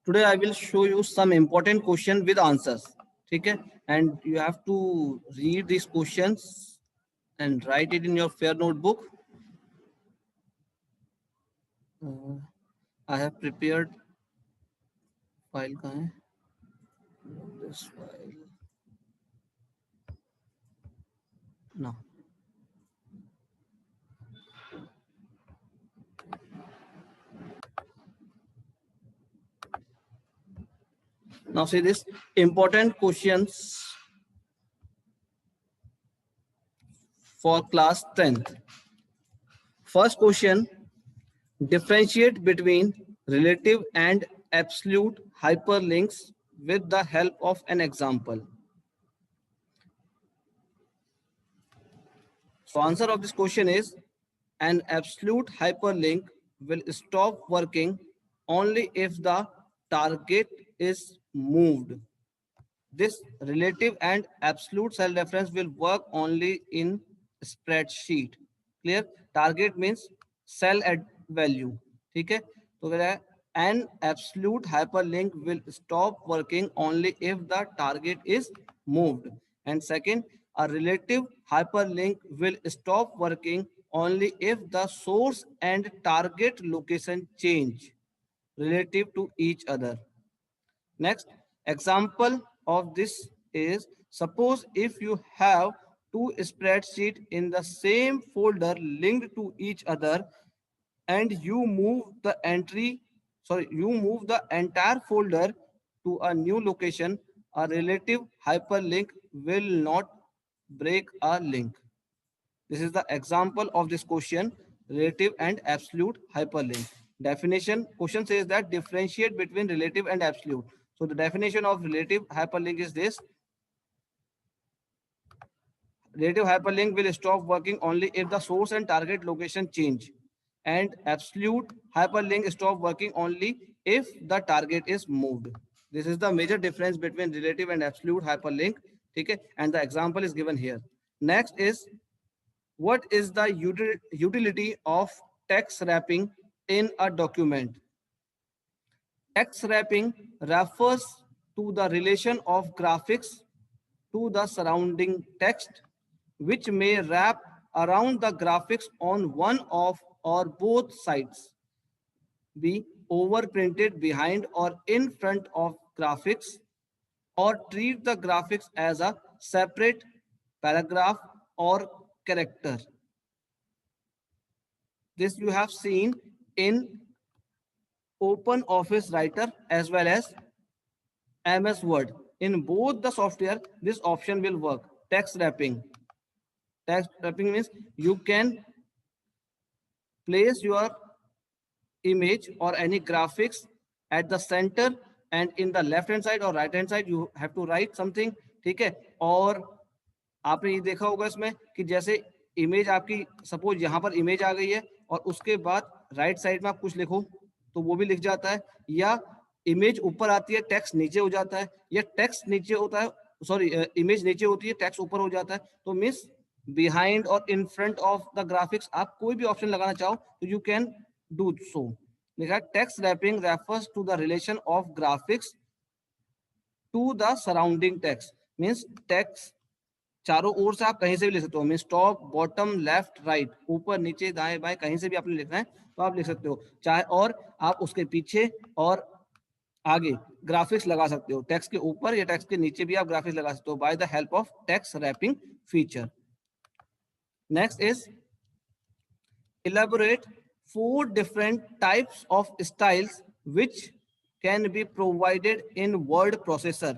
Today I will show you some important question with answers. Okay, and you have to read these questions and write it in your fair notebook. uh, I have prepared file कहाँ है? This file no. Now see this important questions for class 10th. First question: differentiate between relative and absolute hyperlinks with the help of an example. So answer of this question is an absolute hyperlink will stop working only if the target is moved. This relative and absolute cell reference will work only in spreadsheet. Clear? Target means cell at value. ठीक है? तो कह रहा है an absolute hyperlink will stop working only if the target is moved. And second, a relative hyperlink will stop working only if the source and target location change relative to each other. Next example of this is, suppose if you have two spreadsheets in the same folder linked to each other and you move you move the entire folder to a new location, a relative hyperlink will not break a link. This is the example of this question, relative and absolute hyperlink. Definition: question says that differentiate between relative and absolute. So the definition of relative hyperlink is this: relative hyperlink will stop working only if the source and target location change, and absolute hyperlink stop working only if the target is moved. This is the major difference between relative and absolute hyperlink. Okay, and the example is given here. Next is, what is the utility of text wrapping in a document? Text wrapping refers to the relation of graphics to the surrounding text, which may wrap around the graphics on one of or both sides, be overprinted behind or in front of graphics, or treat the graphics as a separate paragraph or character. This you have seen in Open Office Writer as well as MS Word. In both the software, this option will work. Text wrapping. Text wrapping means you can place your image or any graphics at the center, and in the left hand side or right hand side you have to write something. ठीक है? और आपने ये देखा होगा इसमें कि जैसे इमेज आपकी सपोज यहाँ पर इमेज आ गई है और उसके बाद राइट साइड में आप कुछ लिखो तो वो भी लिख जाता है, या इमेज ऊपर आती है टेक्स्ट नीचे हो जाता है, या टेक्स्ट नीचे होता है, सॉरी इमेज नीचे होती है टेक्स्ट ऊपर हो जाता है. तो मीन्स बिहाइंड और in front of the graphics आप कोई भी ऑप्शन लगाना चाहो तो यू कैन डू सो. लिखा text wrapping refers to the relation of graphics to the surrounding text. Means text चारों ओर से आप कहीं से भी लिख सकते हो. Means top bottom left right ऊपर नीचे दाएं बाएं कहीं से भी आपने लिखना है तो आप लिख सकते हो चाहे, और आप उसके पीछे और आगे ग्राफिक्स लगा सकते हो. टेक्स्ट के ऊपर या टेक्स्ट के नीचे भी आप ग्राफिक्स लगा सकते हो by the help of text wrapping feature. Next is elaborate 4 different types of styles which can be provided in word processor.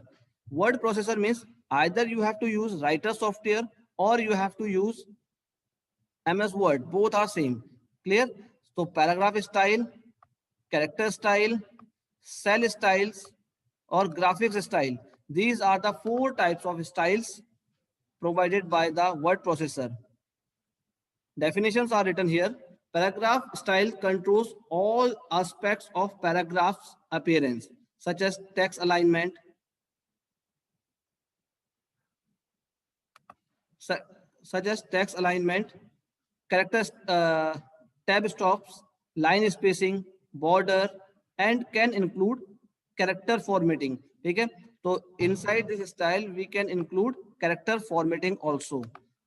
Word processor means either you have to use writer software or you have to use MS Word. Both are same. Clear? So paragraph style, character style, cell styles, or graphics style. These are the 4 types of styles provided by the word processor. Definitions are written here. Paragraph style controls all aspects of paragraph's appearance, such as text alignment, character tab stops, line spacing, border, and can include character formatting, ठीक है। तो inside this style we can include character formatting also.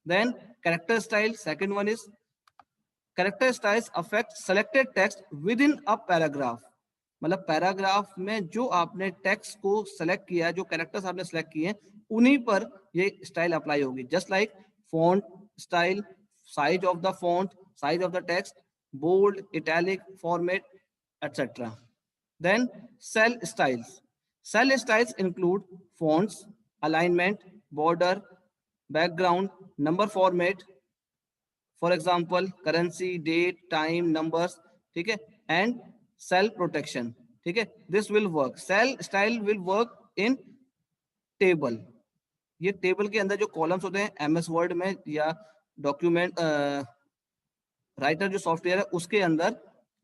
Then character style, second one is character styles affect selected text within a paragraph. मतलब paragraph में जो आपने text को select किया, जो कैरेक्टर्स आपने सेलेक्ट किए, उन्हीं पर ये स्टाइल अप्लाई होगी। Just like font style, size of the font, size of the text, bold, italic, format, etc. Then cell styles. Cell styles include fonts, alignment, border, background, number format, for example currency, date, time, numbers, ठीक है, and cell protection, ठीक है। This will work, cell style will work in table. ये table के अंदर जो columns होते हैं एमएस वर्ड में या डॉक्यूमेंट राइटर जो सॉफ्टवेयर है उसके अंदर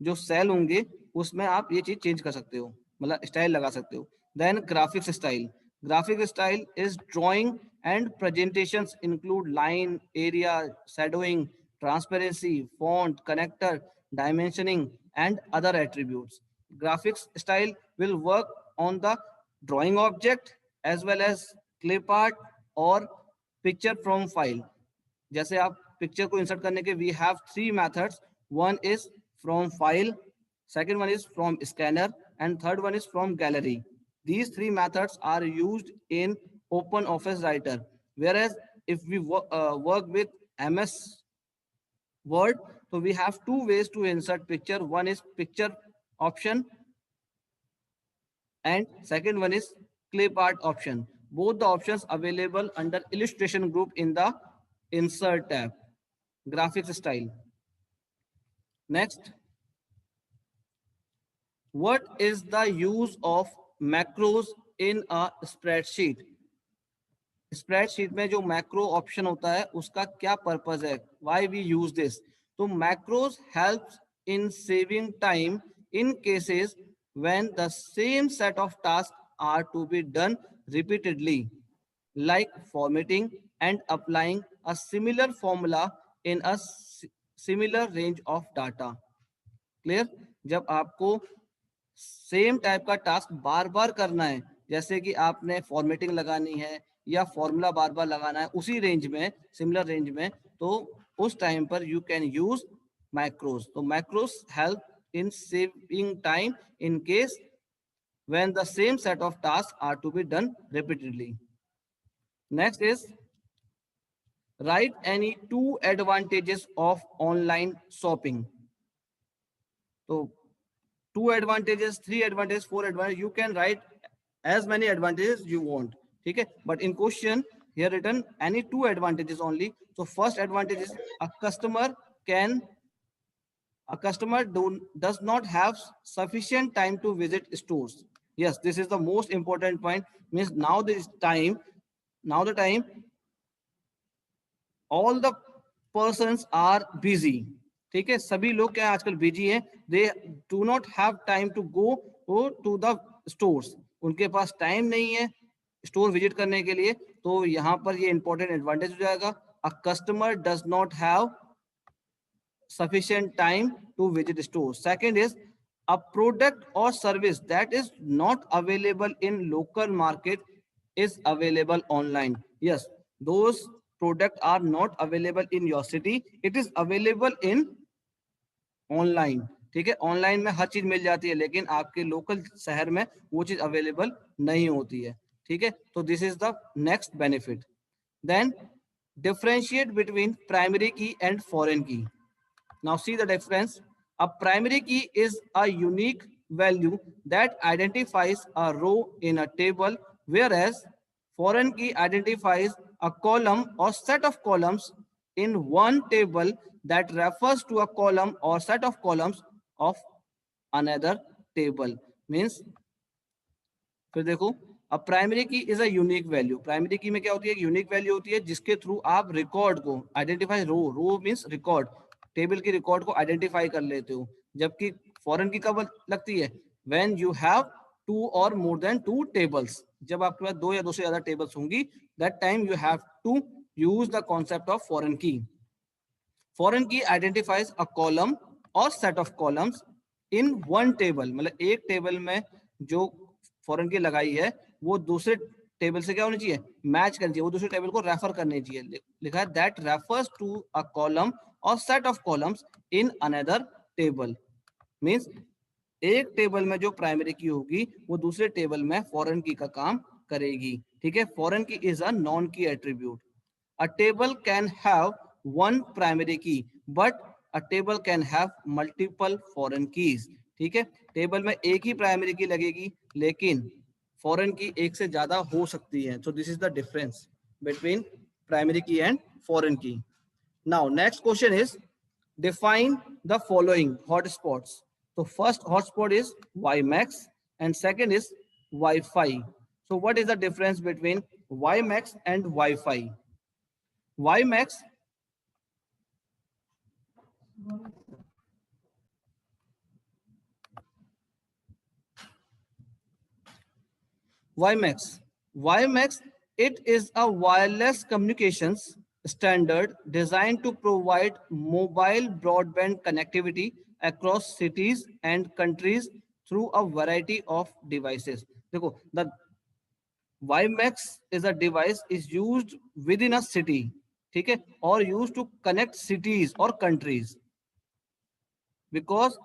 जो सेल होंगे उसमें आप ये चीज चेंज कर सकते हो, मतलब स्टाइल लगा सकते हो। Then graphics style. Graphic style is drawing and presentations include line, area, shadowing, transparency, font, connector, dimensioning, and other attributes. Graphics style will work on the drawing object as well as clip art or picture from file. जैसे आप picture को insert करने के we have three methods, one is from file, second one is from scanner, and third one is from gallery. These three methods are used in open office writer, whereas if we work with ms word, so we have two ways to insert picture. One is picture option and second one is clip art option. Both the options available under illustration group in the insert tab. Graphics style. Next, what is the use of macros in a spreadsheet? Spreadsheet में जो macro option होता है उसका क्या purpose है, why we use this? तो macros helps in saving time in cases when the same set of task are to be done repeatedly, like formatting and applying a similar formula in a similar range of data. Clear? जब आपको same type का task बार बार करना है, जैसे कि आपने फॉर्मेटिंग लगानी है या फॉर्मूला बार बार लगाना है उसी रेंज में, सिमिलर रेंज में, तो उस टाइम पर यू कैन यूज मैक्रोस। तो macros help in saving time in case when the same set of tasks are to be done repeatedly. Next is write any two advantages of online shopping. So two advantages, three advantages, four advantages, you can write as many advantages you want, ठीक है, but in question here written any two advantages only. So first advantage is a customer does not have sufficient time to visit stores. Yes, this is the most important point. Means now the time all the persons are busy, ठीक है, सभी लोग क्या आजकल busy हैं, they do not have time to go to the stores, उनके पास time नहीं है स्टोर विजिट करने के लिए। तो यहाँ पर ये इंपॉर्टेंट एडवांटेज हो जाएगा, a customer does not have sufficient time to visit store. Second is a product or service that is not available in local market is available online. Yes, those products are not available in your city, it is available in online, ठीक है, online में हर चीज मिल जाती है लेकिन आपके local शहर में वो चीज अवेलेबल नहीं होती है, ठीक है। तो this is the next benefit. Then differentiate between primary key and foreign key. Now see the difference. A primary key is a unique value that identifies a row in a table, whereas foreign key identifies a column or set of columns in one table that refers to a column or set of columns of another table. Means फिर देखो, अब primary की is a unique value. Primary की में क्या होती है? Unique value होती है जिसके थ्रू आप रिकॉर्ड को आइडेंटिफाई, रो मींस रिकॉर्ड, टेबल की रिकॉर्ड को आइडेंटिफाई कर लेते हो। जबकि फॉरेन की कब लगती है? व्हेन यू हैव टू और मोर देन टू टेबल्स, जब आपके पास दो या दो से ज्यादा टेबल्स होंगी, that time you have to use the concept of foreign key. Foreign key identifies a column और set of columns in one table, मतलब एक टेबल में जो फॉरेन की लगाई है वो दूसरे टेबल से क्या होनी चाहिए, मैच करनी चाहिए, वो दूसरे टेबल को रेफर करनी चाहिए। लिखा है that refers to a column और set of columns in another table. Means एक टेबल में जो प्राइमरी की होगी वो दूसरे टेबल में फॉरेन की का काम करेगी। ठीक है, foreign key is a non key attribute. A table can have one primary key but a table can have multiple foreign keys. ठीक है, टेबल में एक ही प्राइमरी की लगेगी लेकिन फॉरेन की एक से ज्यादा हो सकती है। So this is the difference between primary key and foreign की। Now next question is define the following hotspots. So first hotspot is WiMAX and second is Wi-Fi. So what is the difference between WiMAX and Wi-Fi? WiMAX WiMAX. WiMAX, it is a wireless communications standard designed to provide mobile broadband connectivity across cities and countries through a variety of devices. देखो, the WiMAX is a device is used within a city, ठीक है, or used to connect cities or countries because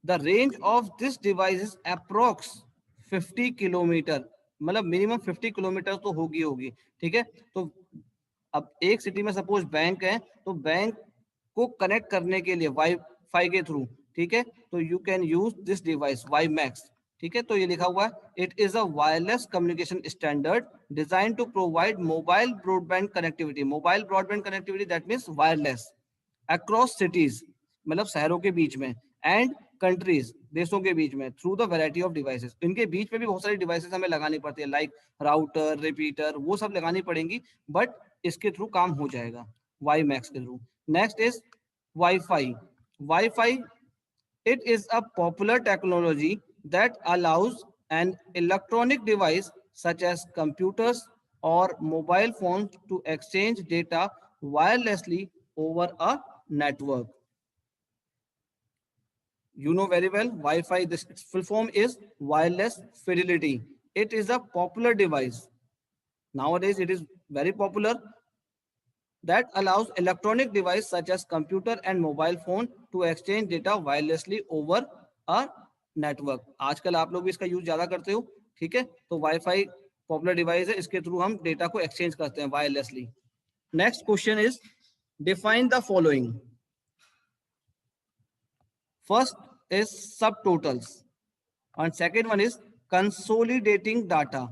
the range of this device is approx 50 kilometre, मतलब minimum 50 kilometre तो होगी। ठीक है, तो अब एक सिटी में सपोज बैंक है तो बैंक को कनेक्ट करने के लिए वाईफाई के थ्रू, ठीक है, तो you can use this device WiMAX। ठीक है, तो ये लिखा हुआ है it is a wireless communication standard design to provide mobile broadband connectivity. Mobile broadband connectivity that means wireless across cities, मतलब शहरों के बीच में, एंड कंट्रीज, देशों के बीच में, through the variety of devices. इनके बीच में भी बहुत सारी डिवाइसेस हमें लगानी पड़ती है लाइक राउटर, रिपीटर, वो सब लगानी पड़ेंगी, बट इसके थ्रू काम हो जाएगा WiMAX के through. Next is wifi. Wifi, it is a popular technology that allows an electronic device such as computers or mobile phones to exchange data wirelessly over a network. You know very well Wi-Fi, this full form is wireless fidelity. It is a popular device. Nowadays it is very popular, that allows electronic device such as computer and mobile phone to exchange data wirelessly over a network. आजकल आप लोग भी इसका use ज्यादा करते हो। ठीक है, तो वाईफाई पॉपुलर डिवाइस है, इसके थ्रू हम डेटा को एक्सचेंज करते हैं wirelessly. Next question is define the following. First is सब totals and second one is consolidating data.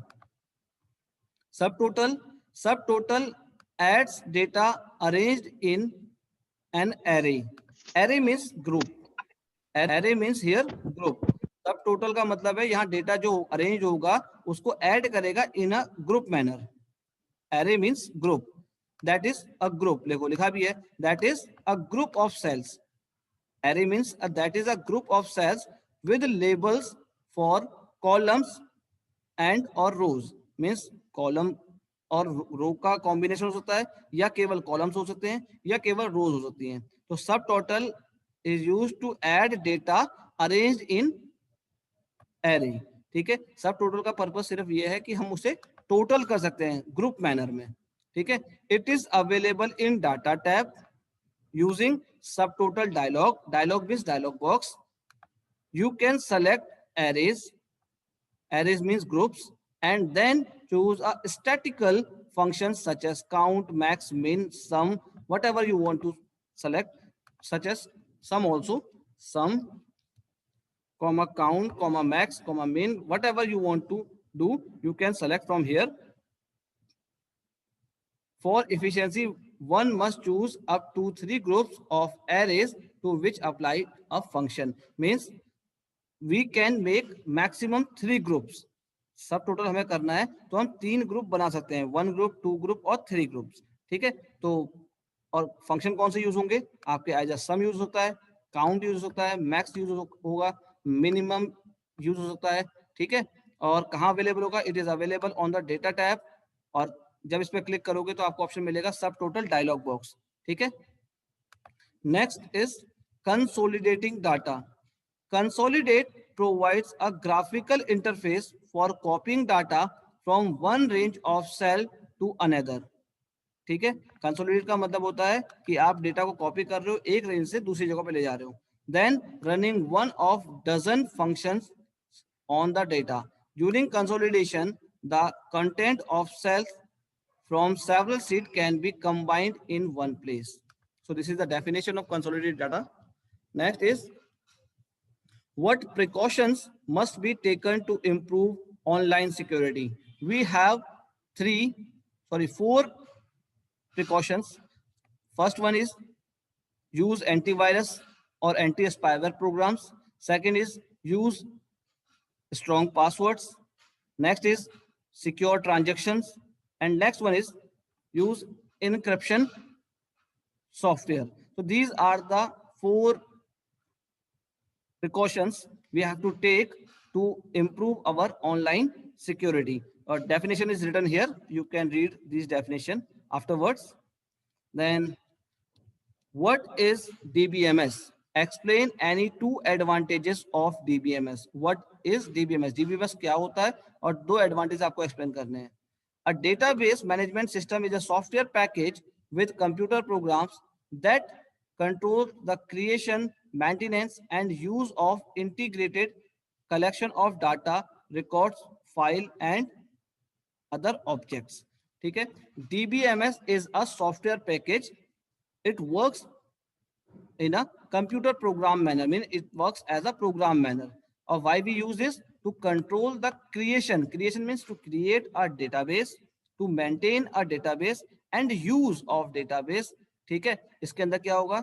Subtotal adds data arranged in an array. Array means group. Array means here group. Subtotal का मतलब है यहाँ data जो arrange होगा उसको add करेगा in a group manner. Array means group. That is a group. देखो लिखा भी है that is a group of cells. Array means that is a group of cells with labels for columns and or rows. Means column और रो का combination हो सकता है, या केवल कॉलम्स हो सकते हैं, या केवल रोज हो सकती हैं। तो subtotal is used to add data arranged in array. ठीक है, सब टोटल का पर्पस सिर्फ ये है कि हम उसे टोटल कर सकते हैं ग्रुप मैनर में। ठीक है, it is available in data tab using subtotal dialog. Dialog means dialog box. You can select arrays. Arrays means groups, and then choose a statistical functions such as count, max, min, sum, whatever you want to select, such as sum also, sum, comma count, comma max, comma min, whatever you want to do, you can select from here. For efficiency, one must choose up to 3 groups of arrays to which apply a function. Means we can make maximum 3 groups. सब total हमें करना है तो हम 3 group बना सकते हैं, 1 group, 2 group और 3 ग्रुप्स। ठीक है, तो और फंक्शन कौन से यूज होंगे आपके, एज सम यूज होता है, काउंट यूज हो सकता है, मैक्स यूज होगा, मिनिमम यूज हो सकता है। ठीक है, और कहाँ अवेलेबल होगा, it is available on the data tab, और जब इस पर क्लिक करोगे तो आपको ऑप्शन मिलेगा सब टोटल डायलॉग बॉक्स। ठीक है, next is consolidating data. Consolidate provides a graphical interface for copying data from one range of cell to another. ठीक है, कंसोलिडेट का मतलब होता है कि आप डेटा को कॉपी कर रहे हो, एक रेंज से दूसरी जगह पे ले जा रहे हो. Then running one of dozen functions on the data. During consolidation, the content of cells from several sheets can be combined in one place. So this is the definition of consolidated data. Next is, what precautions must be taken to improve online security? We have four precautions. First one is use antivirus or anti-spyware programs. Second is use strong passwords. Next is secure transactions, and next one is use encryption software. So these are the four precautions we have to take to improve our online security. A definition is written here. You can read this definition afterwards. Then what is DBMS? Explain any two advantages of DBMS. What is DBMS? DBMS क्या होता है और दो advantage आपको explain करने हैं. A database management system is a software package with computer programs that control the creation, maintenance, and use of integrated collection of data, records, file, and other objects. ठीक है, DBMS is a software package. It works in a computer program manner, mean it works as a program manner. Or why we use this? To control the creation. Creation means to create a database, to maintain a database, and use of database. ठीक है, इसके अंदर क्या होगा?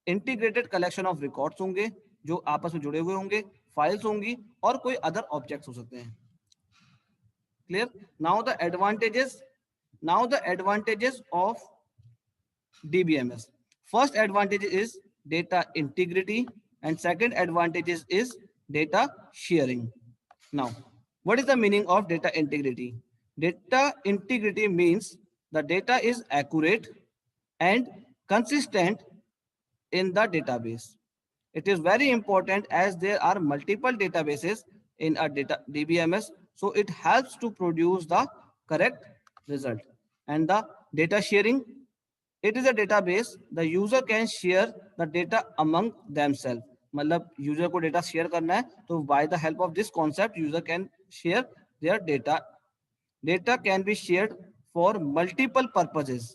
Integrated collection of records होंगे जो आपस में जुड़े हुए होंगे, फाइल्स होंगी और कोई अदर ऑब्जेक्ट्स हो सकते हैं. Clear? Now the advantages of DBMS. First advantage is data integrity, and second advantage is data sharing. Now, what is the meaning of data integrity? Data integrity means the data is accurate and consistent in the database. It is very important as there are multiple databases in a DBMS, so it helps to produce the correct result. And the data sharing, it is a database. The user can share the data among themselves. मतलब user को data share करना है तो bye the help of this concept user can share their data. Data can be shared for multiple purposes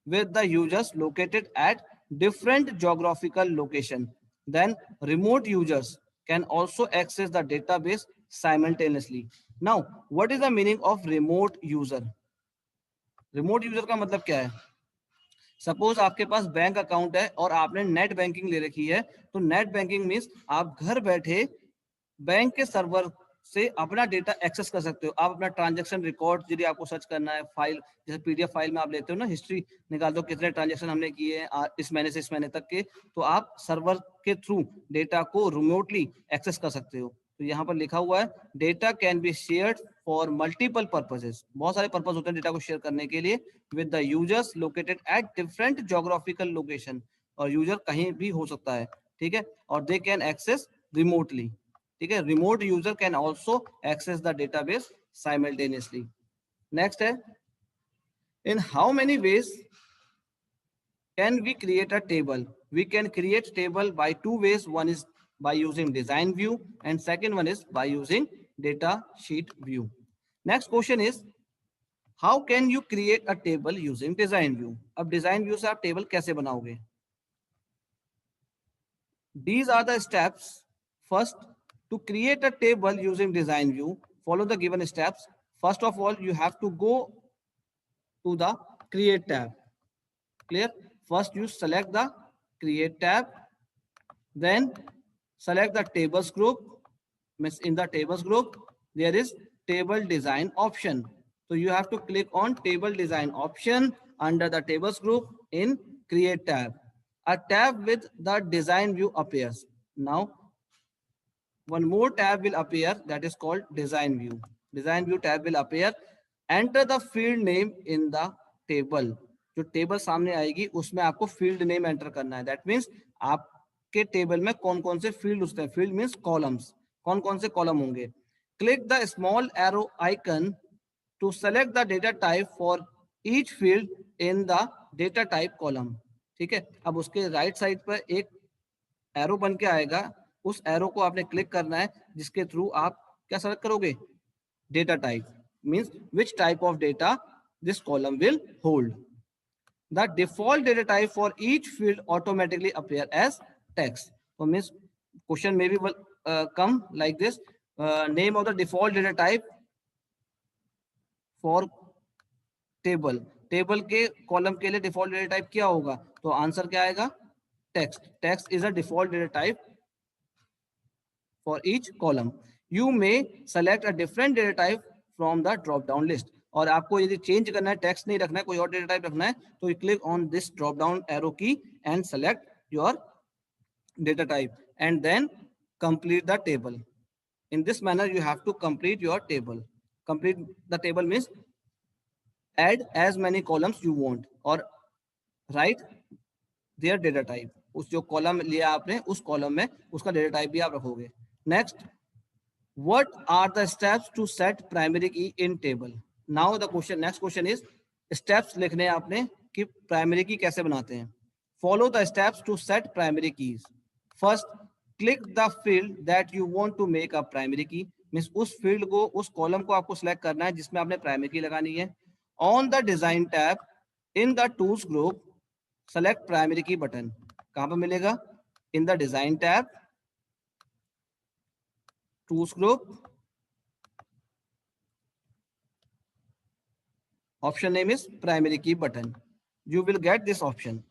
with the users located at different geographical location. Then remote users can also access the database simultaneously. Now, what is the meaning of remote user? Remote user का मतलब क्या है? Suppose आपके पास bank account है और आपने net banking ले रखी है, तो नेट बैंकिंग मीन्स आप घर बैठे बैंक के सर्वर से अपना डेटा एक्सेस कर सकते हो. आप अपना ट्रांजैक्शन रिकॉर्ड यदि आपको सर्च करना है, फाइल जैसे पीडीएफ फाइल में आप लेते हो ना, हिस्ट्री निकाल दो कितने ट्रांजैक्शन हमने किए हैं इस महीने से इस महीने तक के, तो आप सर्वर के थ्रू डेटा को रिमोटली एक्सेस कर सकते हो. तो यहाँ पर लिखा हुआ है data can be shared for multiple purposes. बहुत सारे पर्पस होते हैं डेटा को शेयर करने के लिए with the users located at different geographical location. और यूजर कहीं भी हो सकता है, ठीक है, और दे कैन एक्सेस रिमोटली. ठीक है, remote user can also access the database simultaneously. Next है, in how many ways can we create a table? We can create table by two ways. One is by using design view and second one is by using data sheet view. Next question is, how can you create a table using design view? अब design view से आप table कैसे बनाओगे? These are the steps. First, to create a table using design view, follow the given steps. First of all, you have to go to the create tab. Clear? First, you select the create tab, then select the tables group. In the tables group, there is table design option. So you have to click on table design option under the tables group in create tab. A tab with the design view appears. Now, one more tab will appear, that is called design view. Design view tab will appear. Enter the field name in the table. जो table सामने आएगी उसमें आपको field name enter करना है. That means आप के table में कौन कौन से फील्ड होते हैं. Field means columns. कौन कौन से कॉलम होंगे? Click the small arrow icon to select the data type for each field in the data type column. ठीक है, अब उसके राइट साइड पर एक एरो बन के आएगा, उस एरो को आपने क्लिक करना है, जिसके थ्रू आप क्या सेलेक्ट करोगे? Data type, means which type of data this column will hold. The default data type for each field automatically appear as text. So means question maybe will come like this. Name of the default data type for table. Table के column के लिए default data type क्या होगा? तो answer क्या आएगा? Text. Text is a default data type for each column. You may select a different data type from the drop down list. और आपको यदि चेंज करना है, टेक्स्ट नहीं रखना है, कोई और डेटा टाइप रखना है, तो you click on this drop down arrow key and select your data type and then complete the table. In this manner you have to complete your table. Complete the table means add as many columns you want or write their data type. उस जो column लिया आपने उस column में उसका data type भी आप रखोगे. Next, what are the steps to set primary key in table? Now the question, next question is steps लिखने हैं आपने कि प्राइमरी की कैसे बनाते हैं. Follow the steps to set primary keys. First, click the field that you want to make a primary key. Means उस field को, उस कॉलम को आपको सिलेक्ट करना है जिसमें आपने प्राइमरी की लगानी है. On the design tab in the tools group select primary की बटन. कहां पर मिलेगा? In the design tab, tools group, option name is primary key button. You will get this option.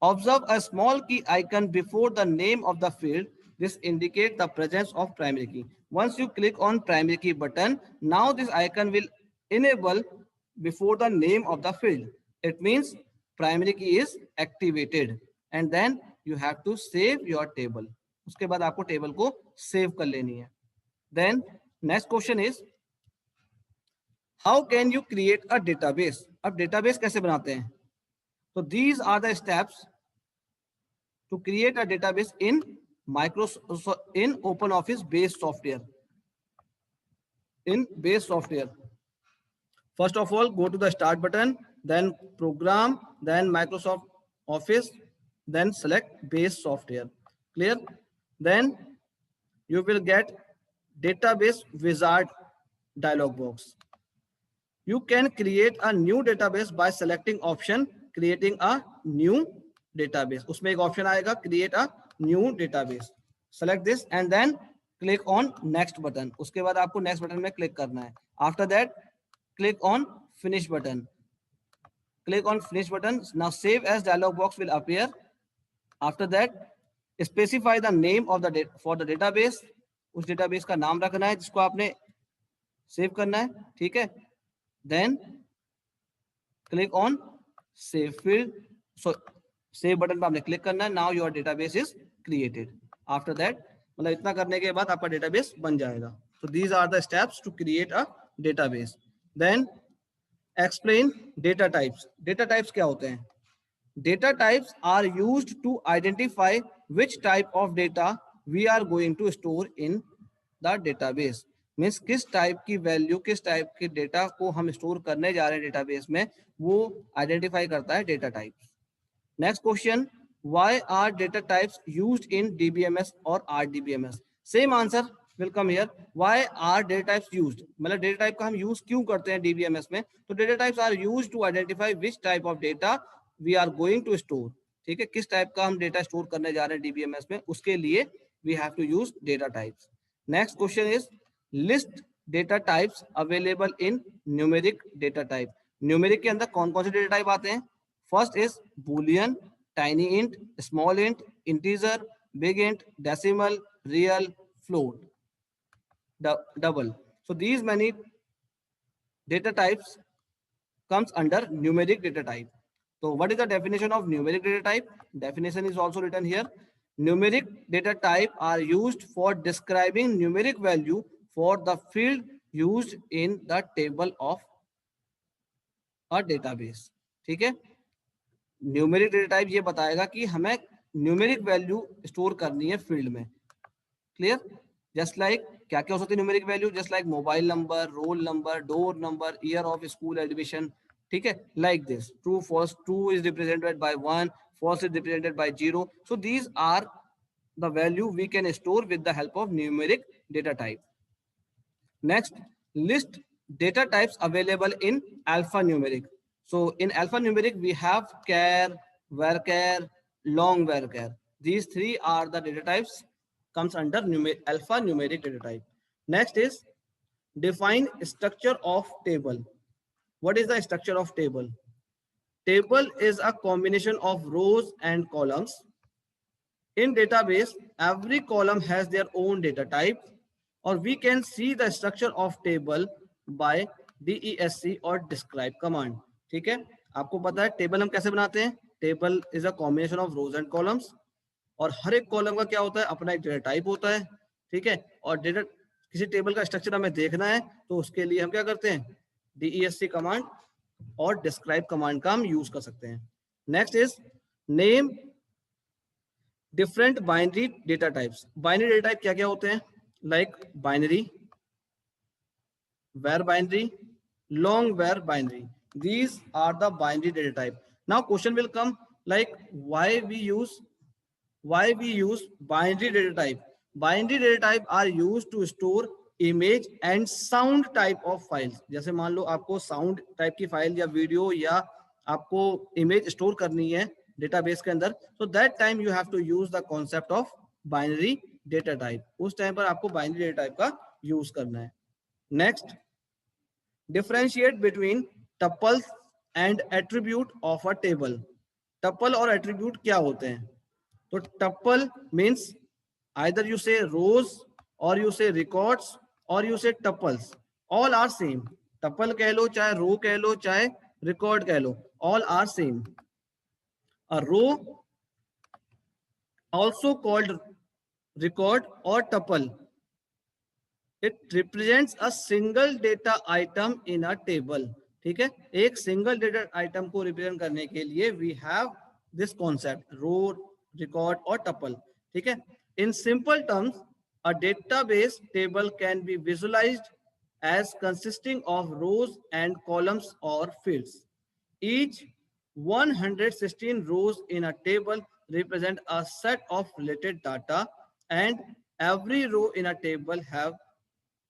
Observe a small key icon before the name of the field. This indicates the presence of primary key. Once you click on primary key button, now this icon will enable before the name of the field. It means primary key is activated and then you have to save your table. उसके बाद आपको table को save कर लेनी है. Then next question is how can you create a database? अब database कैसे बनाते हैं? So these are the steps to create a database in Microsoft in OpenOffice based software. In base software, first of all, go to the start button, then program, then Microsoft Office, then select base software. Clear? Then you will get database wizard dialog box. You can create a new database by selecting option creating a new database. उसमें एक option आएगा create a new database. Select this and then click on next button. उसके बाद आपको next button में click करना है. After that, click on finish button. Click on finish button. Now save as dialog box will appear. After that, specify the name of the for the database. उस database का नाम रखना है जिसको आपने सेव करना है. ठीक है. Then click on save field. So save button पे आपने click करना है. Now your database is created. After that, मतलब इतना करने के बाद आपका database बन जाएगा. So these are the steps to create a database. Then explain data types. Data types क्या होते हैं? Data types are used to identify which type of data we are going to store in the database. Means किस type की value, किस type के data को हम store करने जा रहे हैं डेटाबेस में, वो आइडेंटिफाई करता है data types. Next question, why are data types used in DBMS और RDBMS? Same answer will come here. Why are data types used, मतलब डेटा टाइप का हम यूज क्यों करते हैं डीबीएमएस में? तो data types are used to identify which type of data we are going to store. ठीक है, किस टाइप का हम डेटा स्टोर करने जा रहे हैं डीबीएमएस में, उसके लिए we have to use data types. Next question is list data types available in numeric data type. Numeric के अंदर कौन कौन से डेटा टाइप आते हैं? First is Boolean, tiny int, small int, integer, big int, decimal, real, float, double. So these many data types comes under numeric data type. So what is the definition of numeric data type? Definition is also written here. Numeric data type are used for describing numeric value for the field used in the table of a database. ठीक है, numeric data type ये बताएगा कि हमें numeric value store करनी है field में. Clear? Just like क्या क्या हो सकती है numeric value, just like mobile number, roll number, door number, year of school admission, ठीक है, like this. True false, true is represented by 1, false is represented by 0. So these are the value we can store with the help of numeric data type. Next, list data types available in alphanumeric. So in alphanumeric we have char, varchar, long varchar. These three are the data types comes under alphanumeric data type. Next is define structure of table. What is the structure of table? Table is a combination of rows and columns. In database, every column has their own data type, or we can see the structure of table by DESC or describe command. ठीक है, आपको पता है table हम कैसे बनाते हैं. Table is a combination of rose and columns, और हर एक कॉलम का क्या होता है, अपना एक डेटा टाइप होता है. ठीक है, और डेटा किसी टेबल का स्ट्रक्चर हमें देखना है तो उसके लिए हम क्या करते हैं, DESC कमांड और डिस्क्राइब कमांड का हम यूज कर सकते हैं. Next is name different binary data types. Binary data type क्या क्या होते हैं, like binary, var binary, long var binary. These are the binary data type. Now question will come like why we use binary data type. Binary data type are used to store image and sound type of files. जैसे मान लो आपको sound type की file या video या आपको image store करनी है database के अंदर, so that time you have to use the concept of binary data type. उस टाइम पर आपको binary data type का यूज करना है. Next, differentiate between tuples and attribute of a table. Tuple और attribute क्या होते हैं, तो tuple means either you say rows or you say records or you say tuples, all are same. tuple कह लो, चाहे row कह लो, चाहे record कह लो, all are same. A row also called record or tuple, it represents a single data item in a table. ठीक है, एक single data item को represent करने के लिए we have this concept row, record और टपल. ठीक है, in simple terms a database table can be visualized as consisting of rows and columns or fields. Each 116 rows in a table represent a set of related data, and every row in a table have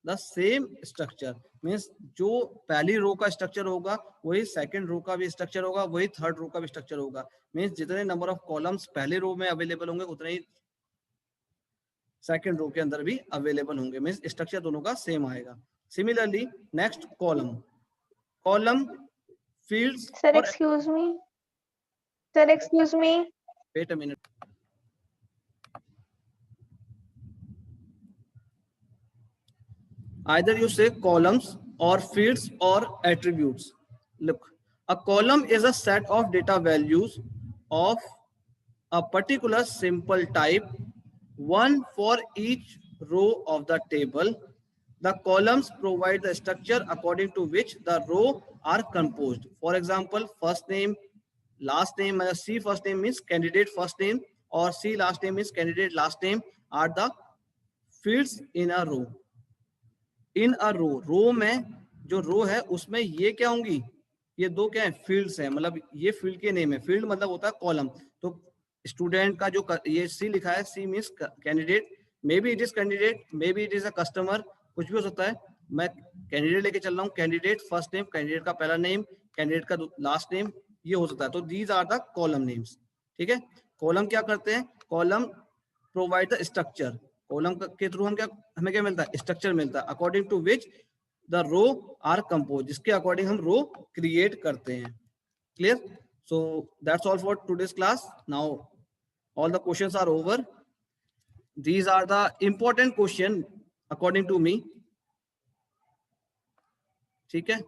the same structure. Means जो पहली रो का structure होगा वही second row का भी structure होगा, वही third row का भी स्ट्रक्चर होगा. मीन्स जितने नंबर ऑफ कॉलम्स पहले रो में अवेलेबल होंगे उतने ही सेकंड रो के अंदर भी अवेलेबल होंगे. मीन्स स्ट्रक्चर दोनों का सेम आएगा. Similarly next column, column fields. Sir excuse me, wait a minute. Either you say columns or fields or attributes. Look, a column is a set of data values of a particular simple type, one for each row of the table. The columns provide the structure according to which the row are composed. For example, first name, last name. C first name means candidate first name, or C last name means candidate last name, are the fields in a row. इन अ रो, रो में जो रो है उसमें ये क्या होंगी, ये दो क्या है, फील्ड्स हैं. मतलब ये फील्ड के नेम है. फील्ड मतलब होता है कॉलम. तो स्टूडेंट का जो ये सी लिखा है, C means candidate. May be it is candidate, may be it is a customer, कुछ भी हो सकता है. मैं कैंडिडेट लेके चल रहा हूँ, कैंडिडेट फर्स्ट नेम, कैंडिडेट का पहला नेम, कैंडिडेट का लास्ट नेम, ये हो सकता है. तो these are the column names. ठीक है, कॉलम क्या करते हैं, column provide the structure. Column के थ्रू हम क्या, हमें क्या मिलता है, स्ट्रक्चर मिलता है, according to which the row are compose, जिसके अकॉर्डिंग हम रो क्रिएट करते हैं. Clear? So that's all for today's class. Now all the questions are over. These are the important question according to me. ठीक है.